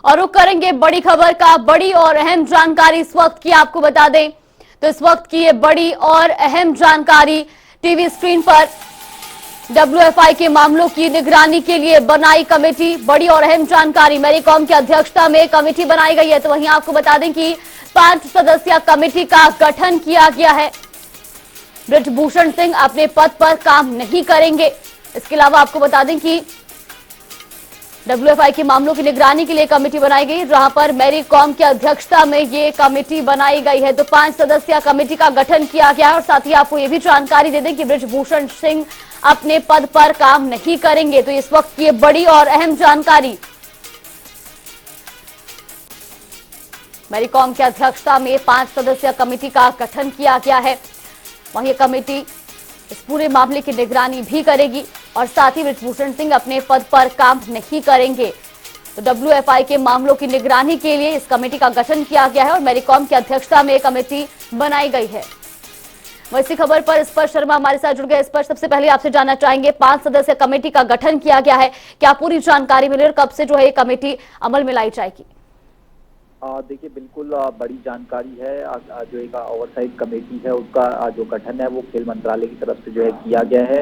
और रुक करेंगे बड़ी खबर का। बड़ी और अहम जानकारी इस वक्त की आपको बता दें तो इस वक्त की ये बड़ी और अहम जानकारी टीवी स्क्रीन पर WFI के मामलों की निगरानी के लिए बनाई कमेटी। बड़ी और अहम जानकारी, मैरीकॉम की अध्यक्षता में कमेटी बनाई गई है। तो वहीं आपको बता दें कि 5 सदस्यीय कमेटी का गठन किया गया है। ब्रजभूषण सिंह अपने पद पर काम नहीं करेंगे। इसके अलावा आपको बता दें कि WFI के मामलों की निगरानी के लिए कमेटी बनाई गई, जहां पर मैरीकॉम की अध्यक्षता में ये कमेटी बनाई गई है। तो 5 सदस्यीय कमेटी का गठन किया गया है। और साथ ही आपको ये भी जानकारी दे दें कि ब्रजभूषण सिंह अपने पद पर काम नहीं करेंगे। तो इस वक्त की बड़ी और अहम जानकारी, मैरीकॉम की अध्यक्षता में 5 सदस्यीय कमेटी का गठन किया गया है। वहीं कमेटी इस पूरे मामले की निगरानी भी करेगी और साथ ही ब्रजभूषण सिंह अपने पद पर काम नहीं करेंगे। तो WFI के मामलों की निगरानी के लिए इस कमेटी का गठन किया गया है और मैरीकॉम की अध्यक्षता में कमेटी बनाई गई है। वैसी खबर पर स्पर्श शर्मा हमारे साथ जुड़ गए। स्पर्श, सबसे पहले आपसे जानना चाहेंगे, 5 सदस्यीय कमेटी का गठन किया गया है, क्या पूरी जानकारी मिली और कब से जो है ये कमेटी अमल में लाई जाएगी? देखिए, बिल्कुल बड़ी जानकारी है। जो एक ओवरसाइट कमेटी है उसका जो गठन है वो खेल मंत्रालय की तरफ से जो है किया गया है।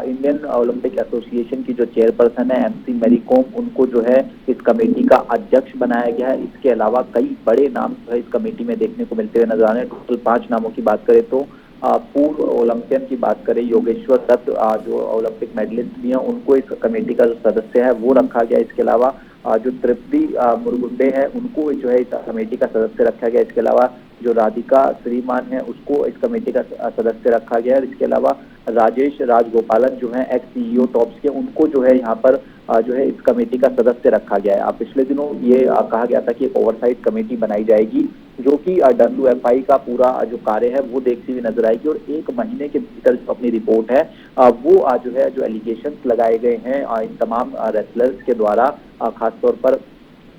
इंडियन ओलंपिक एसोसिएशन की जो चेयरपर्सन है MC मैरीकॉम, उनको जो है इस कमेटी का अध्यक्ष बनाया गया है। इसके अलावा कई बड़े नाम जो है इस कमेटी में देखने को मिलते हुए नजर आ रहे हैं। टोटल 5 नामों की बात करें तो पूर्व ओलंपियन की बात करें, योगेश्वर दत्त जो ओलंपिक मेडलिस्ट भी हैं, उनको इस कमेटी का जो सदस्य है वो रखा गया। इसके अलावा जो तृप्ति मुरगुंडे हैं उनको जो है इस कमेटी का सदस्य रखा गया। इसके अलावा जो राधिका श्रीमान है उसको इस कमेटी का सदस्य रखा गया है। इसके अलावा राजेश राजगोपालन जो है एक्स CEO टॉप्स के, उनको जो है यहाँ पर जो है इस कमेटी का सदस्य रखा गया है। पिछले दिनों ये कहा गया था कि एक ओवरसाइट कमेटी बनाई जाएगी जो कि WFI का पूरा जो कार्य है वो देखती हुई नजर आएगी और 1 महीने के भीतर जो अपनी रिपोर्ट है वो जो है जो एलिगेशंस लगाए गए हैं इन तमाम रेसलर्स के द्वारा, खासतौर पर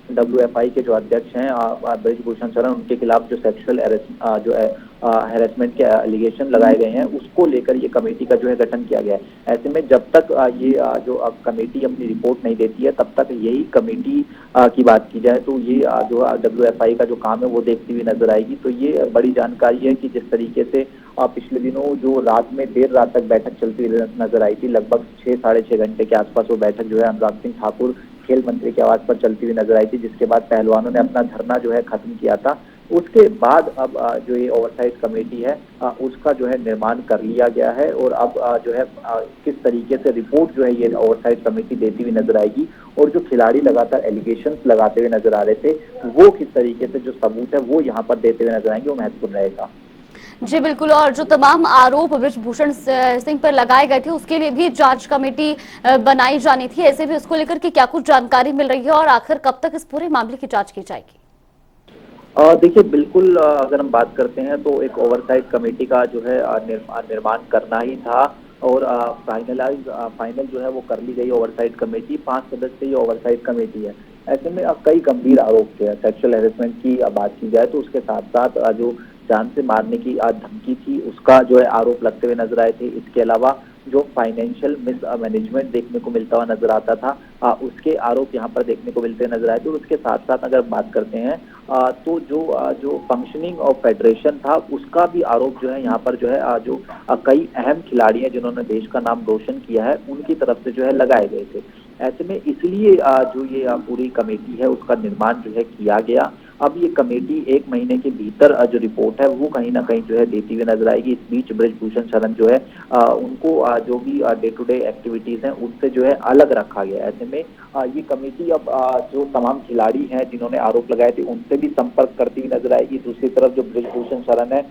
WFI के जो अध्यक्ष हैं ब्रजभूषण शरण, उनके खिलाफ जो सेक्सुअल हैरेसमेंट के एलिगेशन लगाए गए हैं, उसको लेकर ये कमेटी का जो है गठन किया गया है। ऐसे में जब तक ये जो कमेटी अपनी रिपोर्ट नहीं देती है तब तक यही कमेटी की बात की जाए तो ये जो WFI का जो काम है वो देखती हुई नजर आएगी। तो ये बड़ी जानकारी है कि जिस तरीके से पिछले दिनों जो रात में देर रात तक बैठक चलती हुई नजर आई थी, लगभग 6 साढ़े 6 घंटे के आसपास वो बैठक जो है अनुराग सिंह ठाकुर खेल मंत्री के आवास पर चलती हुई नजर आई थी, जिसके बाद पहलवानों ने अपना धरना जो है खत्म किया था। उसके बाद अब जो ये ओवरसाइट कमेटी है उसका जो है निर्माण कर लिया गया है और अब जो है किस तरीके से रिपोर्ट जो है ये ओवरसाइट कमेटी देती हुई नजर आएगी और जो खिलाड़ी लगातार एलिगेशंस लगाते हुए नजर आ रहे थे वो किस तरीके से जो सबूत है वो यहाँ पर देते हुए नजर आएंगे, वो महत्वपूर्ण रहेगा। जी बिल्कुल, और जो तमाम आरोप ब्रजभूषण सिंह पर लगाए गए थे उसके लिए भी जांच कमेटी बनाई जानी थी। ऐसे भी उसको लेकर के क्या कुछ जानकारी मिल रही है और आखिर कब तक इस पूरे मामले की जांच की जाएगी? देखिए, बिल्कुल अगर हम बात करते हैं तो एक ओवरसाइट कमेटी का जो है निर्माण करना ही था और फाइनल जो है वो कर ली गई ओवरसाइट कमेटी। 5 सदस्यीय ओवरसाइट कमेटी है। ऐसे में अब कई गंभीर आरोप थे। सेक्सुअल हैरेसमेंट की बात की जाए तो उसके साथ साथ जो जान से मारने की धमकी थी उसका जो है आरोप लगते हुए नजर आए थे। इसके अलावा जो फाइनेंशियल मिसमैनेजमेंट देखने को मिलता हुआ नजर आता था उसके आरोप यहाँ पर देखने को मिलते नजर आए थे। और उसके साथ साथ अगर बात करते हैं तो जो फंक्शनिंग ऑफ फेडरेशन था उसका भी आरोप जो है यहाँ पर जो है जो कई अहम खिलाड़ी हैं जिन्होंने देश का नाम रोशन किया है उनकी तरफ से जो है लगाए गए थे। ऐसे में इसलिए जो ये पूरी कमेटी है उसका निर्माण जो है किया गया। अब ये कमेटी 1 महीने के भीतर जो रिपोर्ट है वो कहीं ना कहीं जो है देती हुई नजर आएगी। इस बीच ब्रजभूषण शरण जो है उनको जो भी डे टू डे एक्टिविटीज हैं उससे जो है अलग रखा गया। ऐसे में ये कमेटी अब जो तमाम खिलाड़ी हैं जिन्होंने आरोप लगाए थे उनसे भी संपर्क करती हुई नजर आएगी। दूसरी तरफ जो ब्रजभूषण शरण है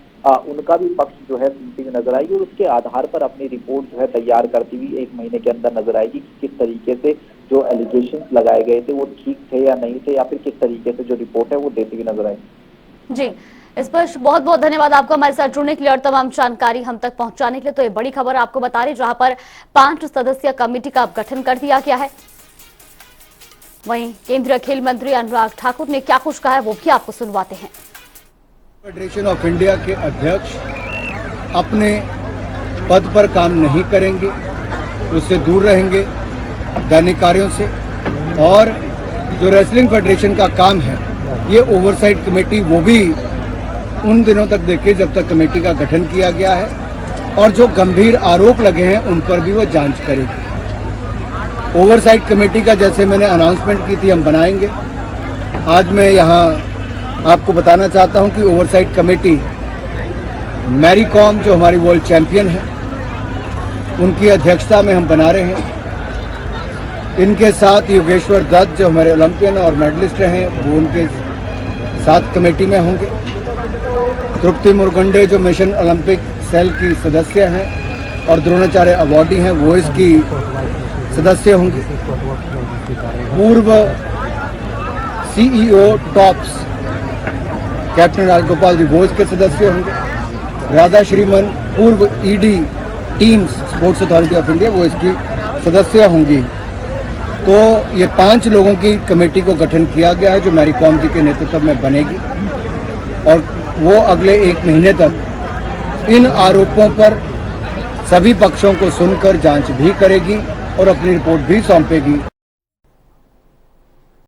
उनका भी पक्ष जो है सुनती हुई नजर आएगी और उसके आधार पर अपनी रिपोर्ट जो है तैयार करती हुई 1 महीने के अंदर नजर आएगी कि किस तरीके से जो एलिगेशंस लगाए गए थे वो ठीक थे या नहीं थे, या फिर किस तरीके से जो रिपोर्ट है वो देती हुई नजर आएगी। जी, इस पर बहुत बहुत धन्यवाद आपको हमारे साथ जुड़ने के लिए और तमाम जानकारी हम तक पहुंचाने के लिए। तो ये बड़ी खबर आपको बता रहे जहां पर 5 सदस्यीय कमेटी का गठन कर दिया गया है। वहीं केंद्रीय खेल मंत्री अनुराग ठाकुर ने क्या कुछ कहा है वो भी आपको सुनवाते हैं। फेडरेशन ऑफ इंडिया के अध्यक्ष अपने पद पर काम नहीं करेंगे, उससे दूर रहेंगे दैनिक कार्यों से, और जो रेसलिंग फेडरेशन का काम है, ये ओवरसाइट कमेटी वो भी उन दिनों तक देखे जब तक कमेटी का गठन किया गया है, और जो गंभीर आरोप लगे हैं उन पर भी वो जांच करेगी। ओवरसाइट कमेटी का जैसे मैंने अनाउंसमेंट की थी, हम बनाएंगे। आज मैं यहाँ आपको बताना चाहता हूँ कि ओवरसाइट कमेटी मैरी कॉम जो हमारी वर्ल्ड चैंपियन है, उनकी अध्यक्षता में हम बना रहे हैं। इनके साथ योगेश्वर दत्त जो हमारे ओलंपियन और मेडलिस्ट हैं, वो उनके साथ कमेटी में होंगे। तृप्ति मुरगुंडे जो मिशन ओलंपिक सेल की सदस्य हैं और द्रोणाचार्य अवार्डी हैं, वो इसकी सदस्य होंगे। पूर्व सीईओ टॉप्स कैप्टन राजगोपाल जी वो इसके सदस्य होंगे। राधा श्रीमन पूर्व ED teams sports authority of India वो इसकी सदस्य होंगी। तो ये 5 लोगों की कमेटी को गठन किया गया है जो मैरी कॉम जी के नेतृत्व में बनेगी, और वो अगले 1 महीने तक इन आरोपों पर सभी पक्षों को सुनकर जांच भी करेगी और अपनी रिपोर्ट भी सौंपेगी।